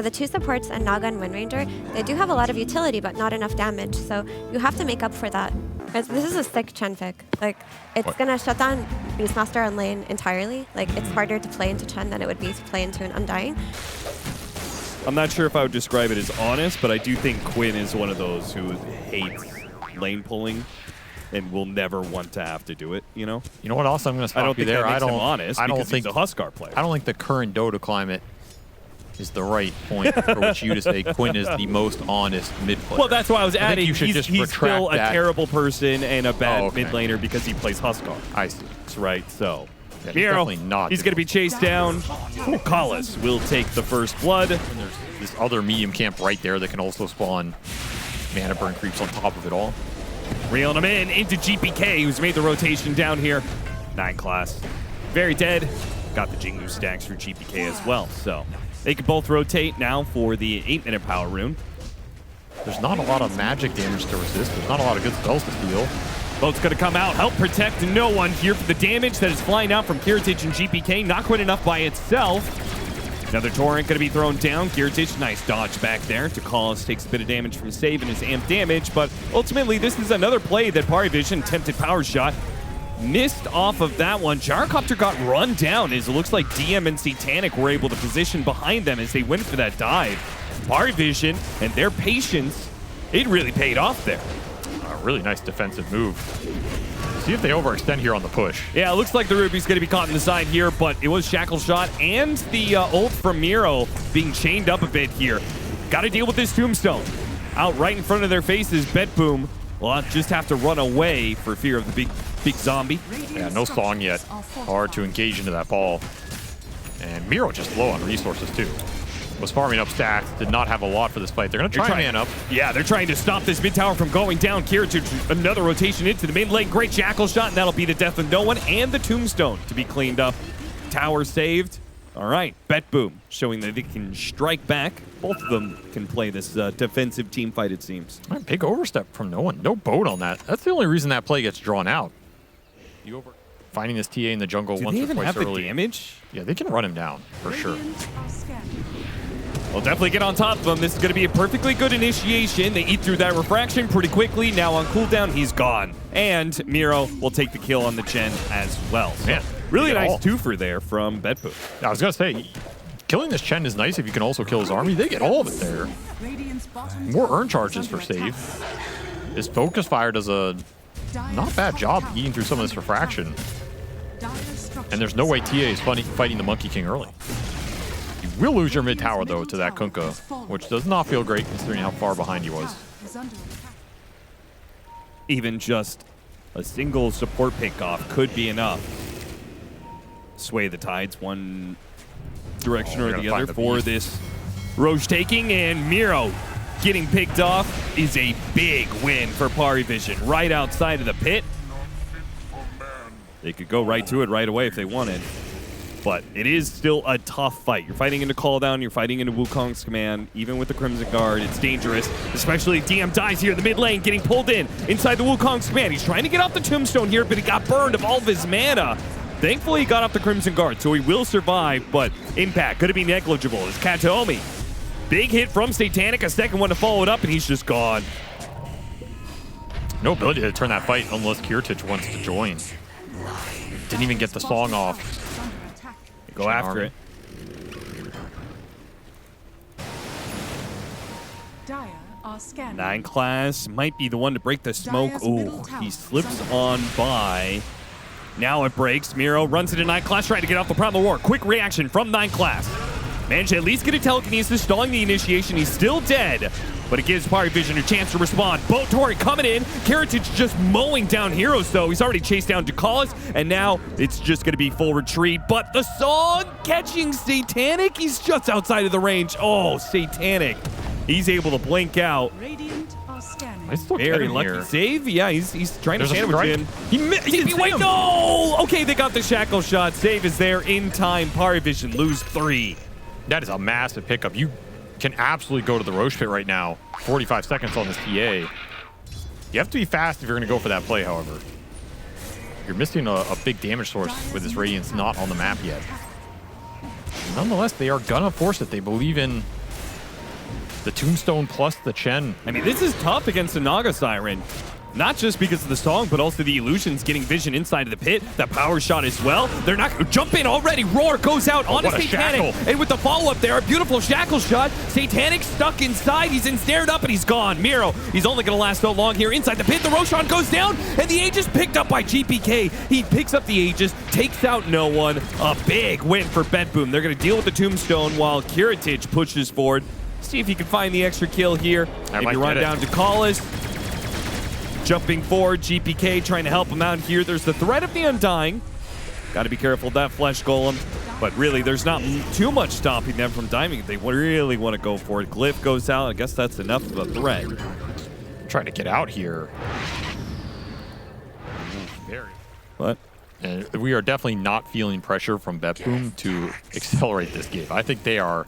The two supports and Naga and Wind Ranger, they do have a lot of utility, but not enough damage, so you have to make up for that. This is a sick Chen pick. Like, it's gonna shut down Beastmaster on lane entirely. Like, it's harder to play into Chen than it would be to play into an Undying. I'm not sure if I would describe it as honest, but I do think Quinn is one of those who hates lane pulling and will never want to have to do it, you know? You know what else I'm going to stop you there? I don't think that makes him honest, I don't because think he's a Huskar player. I don't think the current Dota climate is the right point for which you to say Quinn is the most honest mid player. Well, that's why I was adding. You should he's still a terrible person and a bad mid laner because he plays Huskar. I see. That's right. So, yeah, Miro, he's going to be chased down. Collis will take the first blood. And there's this other medium camp right there that can also spawn mana burn creeps on top of it all. Reeling him in into GPK, who's made the rotation down here. 9 class. Very dead. Got the Jingu stacks for GPK as well. So they can both rotate now for the 8-minute power rune. There's not a lot of magic damage to resist. There's not a lot of good spells to steal. Boat's going to come out, help protect no one here for the damage that is flying out from Kiritich and GPK. Not quite enough by itself. Another torrent going to be thrown down. Kiritich, nice dodge back there. Collis takes a bit of damage from save and his amp damage, but ultimately this is another play that PARIVISION attempted power shot. Missed off of that one. Gyrocopter got run down as it looks like DM and Satanic were able to position behind them as they went for that dive. PARIVISION and their patience, it really paid off there. A really nice defensive move. See if they overextend here on the push. Yeah, it looks like the Ruby's going to be caught in the side here, but it was Shackle Shot and the ult from Miro being chained up a bit here. Got to deal with this Tombstone. Out right in front of their faces, BetBoom will just have to run away for fear of the big zombie. Yeah, no song yet. Hard to engage into that ball. And Miro just low on resources too. Was farming up stacks, did not have a lot for this fight. They're going to try and man up. Yeah, they're trying to stop this mid tower from going down. Kiritich, another rotation into the mid lane. Great Jackal Shot, and that'll be the death of no one. And the Tombstone to be cleaned up. Tower saved. All right, BetBoom showing that they can strike back. Both of them can play this defensive team fight, it seems. Big overstep from no one. No boat on that. That's the only reason that play gets drawn out. Finding this TA in the jungle once or twice early. Do they even have the damage? Yeah, they can run him down, for sure. We'll definitely get on top of him. This is going to be a perfectly good initiation. They eat through that refraction pretty quickly. Now on cooldown, he's gone. And Miro will take the kill on the Chen as well. So man, really nice twofer there from BetBoom. I was going to say, killing this Chen is nice if you can also kill his army. They get all of it there. More earn charges for save. His focus fire does a not bad job eating through some of this refraction. And there's no way TA is fighting the Monkey King early. You will lose your mid tower though to that Kunkka, which does not feel great considering how far behind he was. Even just a single support pickoff could be enough. Sway the tides one direction or the other for this Roche taking, and Miro getting picked off is a big win for PARIVISION right outside of the pit. They could go right to it right away if they wanted. But it is still a tough fight. You're fighting into Call Down, you're fighting into Wukong's command. Even with the Crimson Guard, it's dangerous. Especially if DM dies here in the mid lane, getting pulled in inside the Wukong's command. He's trying to get off the Tombstone here, but he got burned of all of his mana. Thankfully, he got off the Crimson Guard, so he will survive, but impact could be negligible. It's Kataomi. Big hit from Satanic, a second one to follow it up, and he's just gone. No ability to turn that fight unless Kiritich wants to join. Didn't even get the song off. Go after it. Nine class might be the one to break the smoke. Ooh, he slips on by. Now it breaks. Miro runs into 9 class, trying to get off the Primal War. Quick reaction from 9 class. Managed to at least get a telekinesis, stalling the initiation. He's still dead, but it gives PARIVISION a chance to respond. Boat Torrent coming in. Kiritich just mowing down heroes, though. He's already chased down Collis, and now it's just going to be full retreat. But the song catching Satanic. He's just outside of the range. Oh, Satanic. He's able to blink out. Very lucky here. Save. Yeah, he's trying to sandwich in. Wait, no! Okay, they got the Shackle Shot. Save is there in time. PARIVISION lose 3. That is a massive pickup. You can absolutely go to the Roche pit right now. 45 seconds on this TA. You have to be fast if you're going to go for that play, however. You're missing a big damage source with this Radiance not on the map yet. Nonetheless, they are going to force it. They believe in The Tombstone plus the Chen. I mean, this is tough against the Naga Siren. Not just because of the song, but also the illusions getting vision inside of the pit. That power shot as well. They're not going to jump in already. Roar goes out onto Satanic. And with the follow-up there, a beautiful shackle shot. Satanic stuck inside. He's ensnared up and he's gone. Miro, he's only going to last so long here inside the pit. The Roshan goes down and the Aegis picked up by GPK. He picks up the Aegis, takes out no one. A big win for BetBoom. They're going to deal with the Tombstone while Kiritich pushes forward. See if he can find the extra kill here. Maybe run down to Callis. Jumping forward, GPK trying to help him out here. There's the threat of the Undying. Got to be careful of that Flesh Golem. But really, there's not too much stopping them from diving if they really want to go for it. Glyph goes out. I guess that's enough of a threat. Trying to get out here. What? And we are definitely not feeling pressure from BetBoom to accelerate this game. I think they are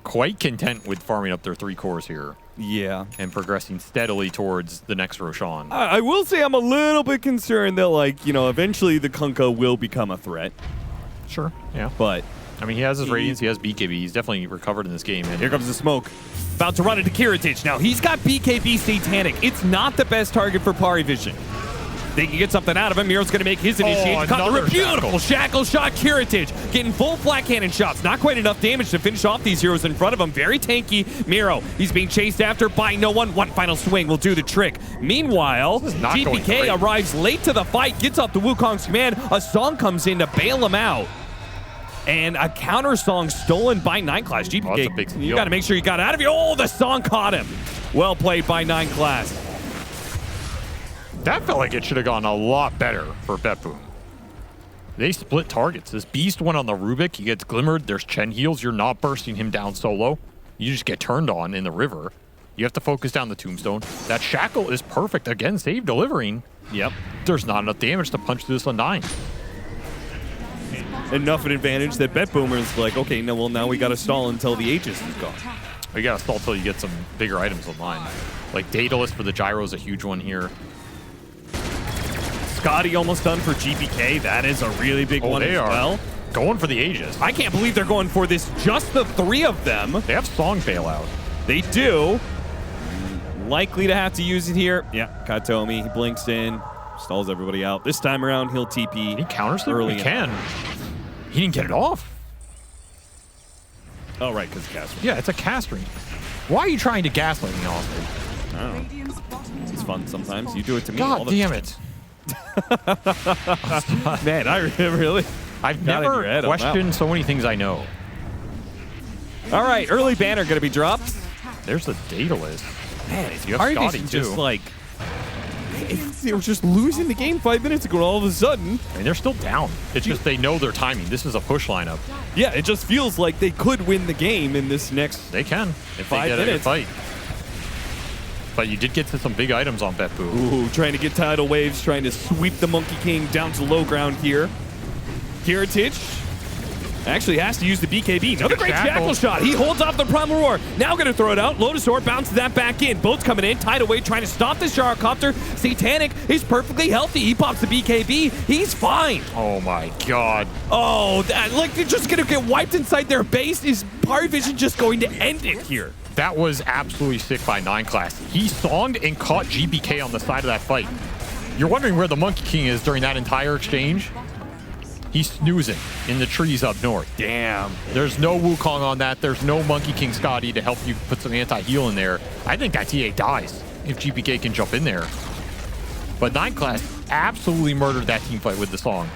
quite content with farming up their 3 cores here. Yeah. And progressing steadily towards the next Roshan. I will say I'm a little bit concerned that, like, you know, eventually the Kunkka will become a threat. Sure, yeah. But I mean, he has his radiance, he has BKB. He's definitely recovered in this game. And here comes the smoke. About to run into Kiritich. Now, he's got BKB Satanic. It's not the best target for Parivision. They can get something out of him. Miro's going to make his initiation. Another beautiful shackle shot. Kiritich getting full flat cannon shots. Not quite enough damage to finish off these heroes in front of him. Very tanky. Miro, he's being chased after by no one. One final swing will do the trick. Meanwhile, GPK arrives late to the fight, gets off the Wukong's command. A song comes in to bail him out. And a counter song stolen by 9 Class. GPK, you got to make sure you got out of here. Oh, the song caught him. Well played by 9 Class. That felt like it should have gone a lot better for BetBoom. They split targets. This Beast went on the Rubik. He gets glimmered. There's Chen heals. You're not bursting him down solo. You just get turned on in the river. You have to focus down the Tombstone. That Shackle is perfect. Again, save delivering. Yep. There's not enough damage to punch through this Undying. Enough of an advantage that BetBoomer is like, okay, no, well, now we got to stall until the Aegis is gone. You got to stall until you get some bigger items online. Like Daedalus for the Gyro is a huge one here. Scotty almost done for GPK. That is a really big one as well. Going for the Aegis. I can't believe they're going for this. Just the 3 of them. They have Song bailout. They do. Likely to have to use it here. Yeah, Katomi, he blinks in, stalls everybody out. This time around, he'll TP. He counters them? Early. He can. He didn't get it off. Oh, right, because cast. Yeah, it's a cast ring. Why are you trying to gaslight me, Austin? I don't know. It's fun sometimes. You do it to me. God damn it. Man, I really... I've never questioned so many things I know. All right, early banner going to be dropped. There's the Daedalus. Man, you have Scotty too. Just like... They were just losing the game 5 minutes ago, and all of a sudden... I mean, they're still down. It's just they know their timing. This is a push lineup. Yeah, it just feels like they could win the game in this next... They can. If 5 they get minutes. a fight. But you did get to some big items on BetBoom. Ooh, trying to get tidal waves, trying to sweep the Monkey King down to low ground here. Kiritich actually has to use the BKB. Another great shackle shot. He holds off the Primal Roar. Now going to throw it out. Lotusaur bounces that back in. Boats coming in. Tidal Wave trying to stop the Gyrocopter. Satanic is perfectly healthy. He pops the BKB. He's fine. Oh my god. Oh, like they're just going to get wiped inside their base. Is Parivision just going to end it here? That was absolutely sick by 9 Class. He songed and caught GBK on the side of that fight. You're wondering where the Monkey King is during that entire exchange? He's snoozing in the trees up north. Damn. There's no Wukong on that. There's no Monkey King Scotty to help you put some anti-heal in there. I think that TA dies if GPK can jump in there. But 9 Class absolutely murdered that team fight with the song.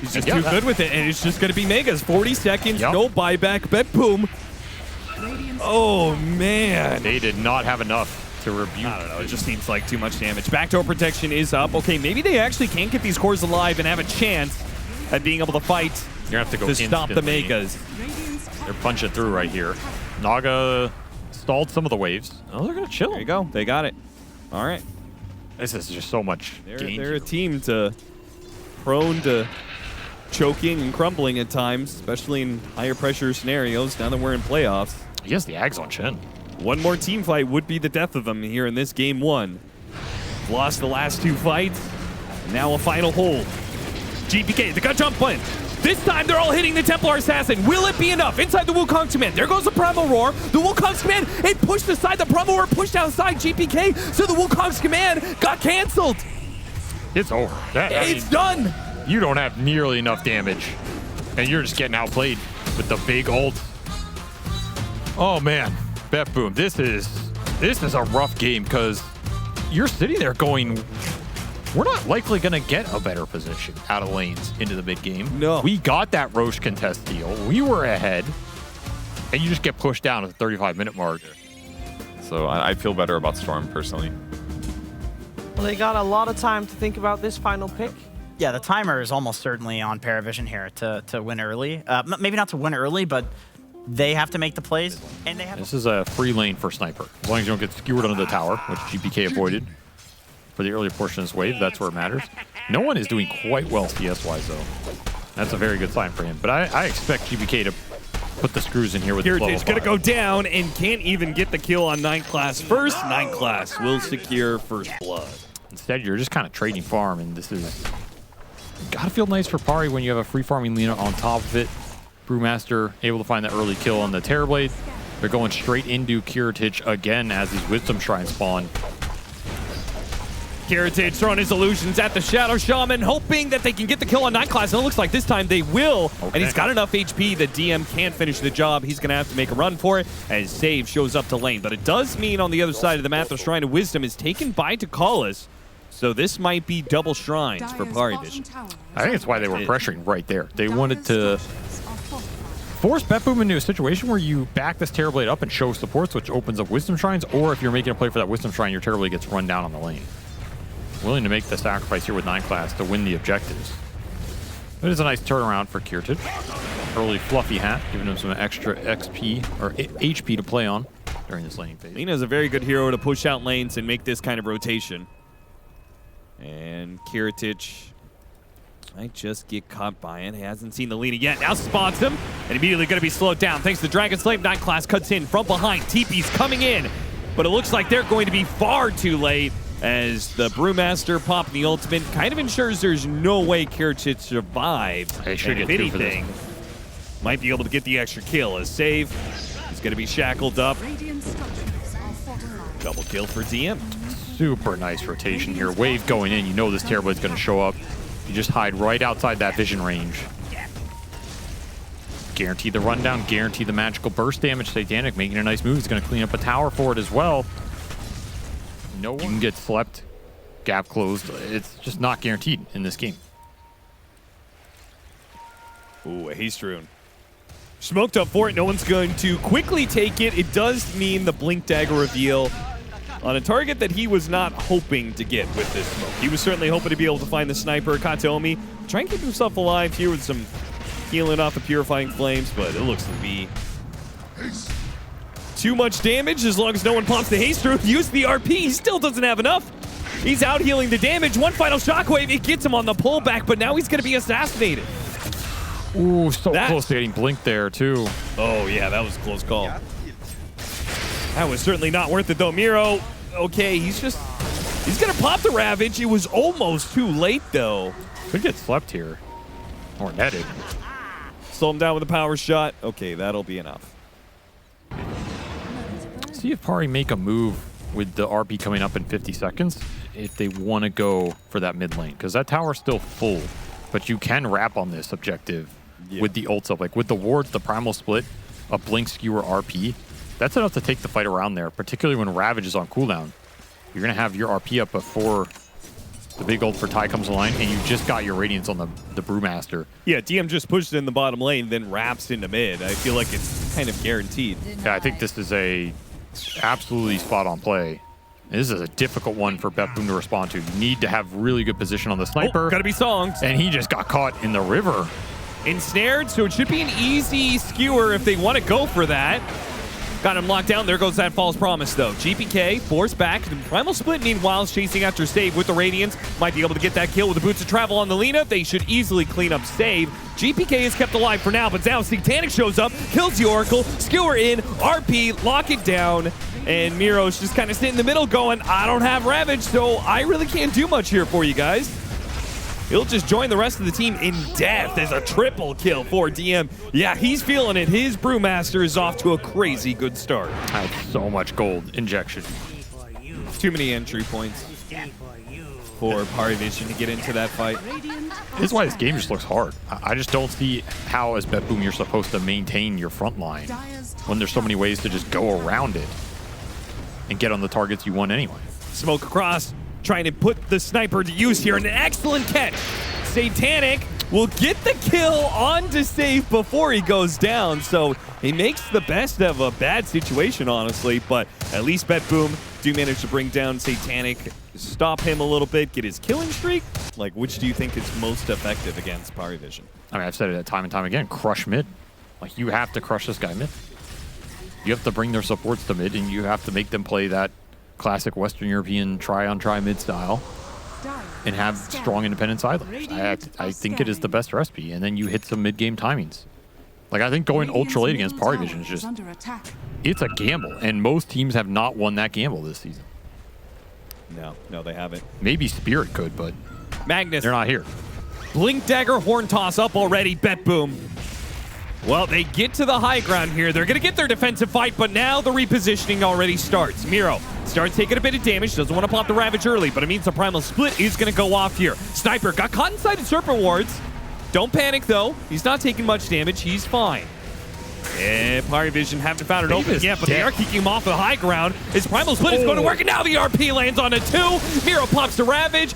He's just too good with it, and it's just going to be Megas. 40 seconds, no buyback, BetBoom. Oh, man. They did not have enough to rebuke. I don't know. It just seems like too much damage. Backdoor protection is up. Okay, maybe they actually can get these cores alive and have a chance at being able to fight. You're going to have to go stop the Megas. They're punching through right here. Naga stalled some of the waves. Oh, they're going to chill. There you go. They got it. All right. This is just so much They're a team prone to choking and crumbling at times, especially in higher pressure scenarios now that we're in playoffs. He has the Ags on Chen. One more team fight would be the death of them here in this game 1. Lost the last 2 fights. Now a final hold. GPK, the gut jump point. This time they're all hitting the Templar Assassin. Will it be enough? Inside the Wukong's command. There goes the Primal Roar. The Wukong's command, it pushed aside. The Primal Roar pushed outside GPK, so the Wukong's command got canceled. It's over. It's done. You don't have nearly enough damage, and you're just getting outplayed with the big ult. Oh man, BetBoom, this is a rough game because you're sitting there going, we're not likely going to get a better position out of lanes into the mid game. No. We got that Roche contest deal. We were ahead, and you just get pushed down at the 35-minute mark. So I feel better about Storm personally. Well, they got a lot of time to think about this final pick. Yeah, the timer is almost certainly on PARIVISION here to win early. Maybe not to win early, but they have to make the plays, and they have. This is a free lane for Sniper. As long as you don't get skewered under the tower, which GPK avoided for the earlier portion of this wave, that's where it matters. No one is doing quite well CS-wise, though. That's a very good sign for him. But I expect GPK to put the screws in here with the Heritage gonna go down and can't even get the kill on 9 class first. 9 class will secure first blood. Instead, you're just kind of trading farm, and this is gotta feel nice for Pari when you have a free farming Lina on top of it. Brewmaster able to find that early kill on the Terrorblade. They're going straight into Heritage again as these Wisdom Shrines spawn. Heritage throwing his illusions at the Shadow Shaman, hoping that they can get the kill on 9 class, and it looks like this time they will. Okay. And he's got enough HP. The DM can't finish the job. He's going to have to make a run for it as Save shows up to lane. But it does mean on the other side of the map, the Shrine of Wisdom is taken by Takalis. So this might be double shrines for PARIVISION. I think it's why they were pressuring right there. They wanted to force BetBoom into a situation where you back this Terrorblade up and show supports, which opens up Wisdom Shrines, or if you're making a play for that Wisdom Shrine, your Terrorblade gets run down on the lane. Willing to make the sacrifice here with 9 class to win the objectives. It is a nice turnaround for Heritage. Early Fluffy Hat, giving him some extra XP or HP to play on during this laning phase. Lina's a very good hero to push out lanes and make this kind of rotation. And Heritage might just get caught by it. He hasn't seen the Lina yet. Now spots him and immediately going to be slowed down thanks to Dragon Slave. 9 class cuts in from behind. TP's coming in, but it looks like they're going to be far too late as the Brewmaster popping the ultimate kind of ensures there's no way Heritage survives. They should and get if 2 for this. anything, might be able to get the extra kill. As Save is going to be shackled up. Double kill for DM. Super nice rotation here. Wave going in. You know this Terrorblade's going to show up. You just hide right outside that vision range. Guarantee the rundown. Guarantee the magical burst damage. Satanic making a nice move. He's going to clean up a tower for it as well. No one can get slept. Gap closed. It's just not guaranteed in this game. Ooh, a haste rune. Smoked up for it. No one's going to quickly take it. It does mean the Blink Dagger reveal on a target that he was not hoping to get with this smoke. He was certainly hoping to be able to find the sniper, Kataomi, try and keep himself alive here with some healing off the Purifying Flames, but it looks to be too much damage as long as no one pops the haste rune. Use the RP. He still doesn't have enough. He's out healing the damage. One final shockwave. It gets him on the pullback, but now he's going to be assassinated. Ooh, so close to getting blinked there, too. Oh, yeah, that was a close call. That was certainly not worth it, though. Miro, okay, he's going to pop the Ravage. It was almost too late, though. Could get slept here. Or netted. Slow him down with a power shot. Okay, that'll be enough. See if Pari make a move with the RP coming up in 50 seconds if they want to go for that mid lane, because that tower's still full, but you can wrap on this objective with the ults up. Like with the wards, the primal split, a blink skewer RP, that's enough to take the fight around there, particularly when Ravage is on cooldown. You're going to have your RP up before the big ult for Ty comes online, and you just got your Radiance on the Brewmaster. Yeah, DM just pushed it in the bottom lane, then wraps into mid. I feel like it's kind of guaranteed. Yeah, I think this is a absolutely spot-on play. This is a difficult one for BetBoom to respond to. You need to have really good position on the sniper. Oh, gotta be songed. And he just got caught in the river. Ensnared, so it should be an easy skewer if they want to go for that. Got him locked down. There goes that false promise, though. GPK forced back. The Primal Split, meanwhile, is chasing after Save with the Radiance. Might be able to get that kill with the Boots of Travel on the Lina. They should easily clean up Save. GPK is kept alive for now, but now Satanic shows up, kills the Oracle, skewer in, RP, lock it down, and Miro's just kind of sitting in the middle going, I don't have Ravage, so I really can't do much here for you guys. He'll just join the rest of the team in death as a triple kill for DM. Yeah, he's feeling it. His Brewmaster is off to a crazy good start. I had so much gold injection. Too many entry points for PARIVISION to get into that fight. This is why this game just looks hard. I just don't see how, as BetBoom, you're supposed to maintain your front line when there's so many ways to just go around it and get on the targets you want anyway. Smoke across, trying to put the sniper to use here. An excellent catch. Satanic will get the kill onto safe before he goes down. So he makes the best of a bad situation, honestly. But at least BetBoom do manage to bring down Satanic, stop him a little bit, get his killing streak. Like, which do you think is most effective against PARIVISION? I mean, I've said it time and time again, crush mid. Like, you have to crush this guy mid. You have to bring their supports to mid, and you have to make them play that classic Western European try-on-try mid style and have strong independent side laners. I think it is the best recipe, and then you hit some mid-game timings. Like, I think going ultra late against PARIVISION is just, it's a gamble, and most teams have not won that gamble this season. No, they haven't. Maybe Spirit could, but Magnus, they're not here. Blink Dagger, Horn Toss up already, BetBoom. Well, they get to the high ground here. They're going to get their defensive fight, but now the repositioning already starts. Miro starts taking a bit of damage. Doesn't want to pop the Ravage early, but it means the Primal Split is going to go off here. Sniper got caught inside the Serpent Wards. Don't panic, though. He's not taking much damage. He's fine. And PARIVISION haven't found an opening yet, but they are kicking him off the high ground. His Primal Split is going to work, and now the RP lands on a 2. Miro pops the Ravage,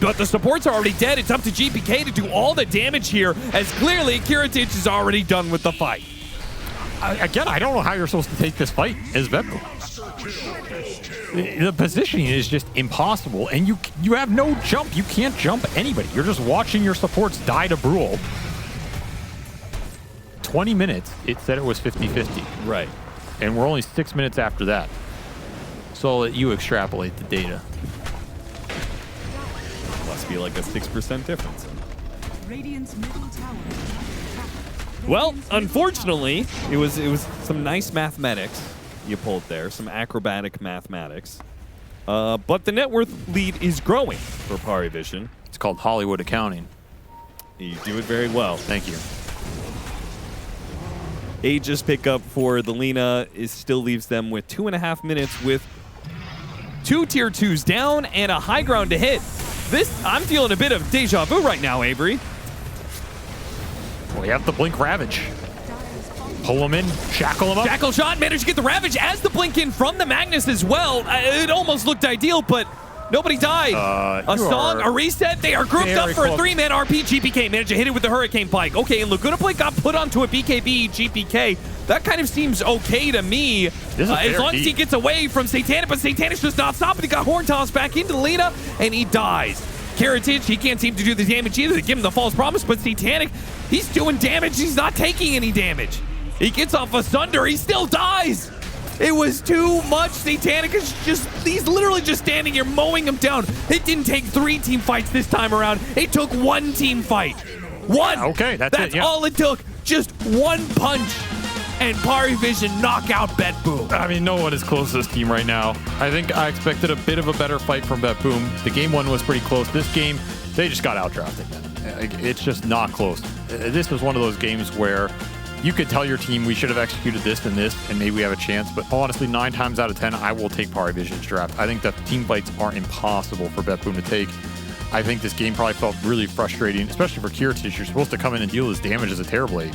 but the supports are already dead. It's up to GPK to do all the damage here, as clearly Kiritich is already done with the fight. Again, I don't know how you're supposed to take this fight as BetBoom. The positioning is just impossible, and you have no jump. You can't jump anybody. You're just watching your supports die to Brule. 20 minutes, it said it was 50-50. Right. And we're only 6 minutes after that. So I'll let you extrapolate the data. Must be like a 6% difference. Radiant's middle tower. Well, unfortunately, it was some nice mathematics you pulled there, some acrobatic mathematics. But the net worth lead is growing for PARIVISION. It's called Hollywood accounting. You do it very well. Thank you. Aegis pickup for the Lina still leaves them with 2.5 minutes with 2 tier 2s down and a high ground to hit. I'm feeling a bit of deja vu right now, Avery. We have the Blink Ravage. Pull him in, shackle him up. Shackle shot, managed to get the Ravage as the blink in from the Magnus as well. It almost looked ideal, but nobody died. A song, a reset. They are grouped up for a 3-man RP. GPK managed to hit it with the Hurricane Pike. Okay, and Laguna Plate got put onto a BKB GPK. That kind of seems okay to me. As long as he gets away from Satanic, but Satanic's just not stopping. He got Horn Toss back into Lina, and he dies. Kiritich, he can't seem to do the damage either. They give him the false promise, but Satanic, he's doing damage. He's not taking any damage. He gets off a Sunder. He still dies. It was too much. Satanic is he's literally just standing here mowing him down. It didn't take 3 team fights this time around. It took 1 team fight. 1. Okay, that's it, yeah. all it took. Just 1 punch. And PARIVISION knock out BetBoom. I mean, no one is close to this team right now. I think I expected a bit of a better fight from BetBoom. The game 1 was pretty close. This game, they just got outdrafted, man. It's just not close. This was one of those games where you could tell your team we should have executed this, and maybe we have a chance. But honestly, 9 times out of 10, I will take PARIVISION's draft. I think that team fights are impossible for BetBoom to take. I think this game probably felt really frustrating, especially for Kiritich. You're supposed to come in and deal this damage as a Terrorblade.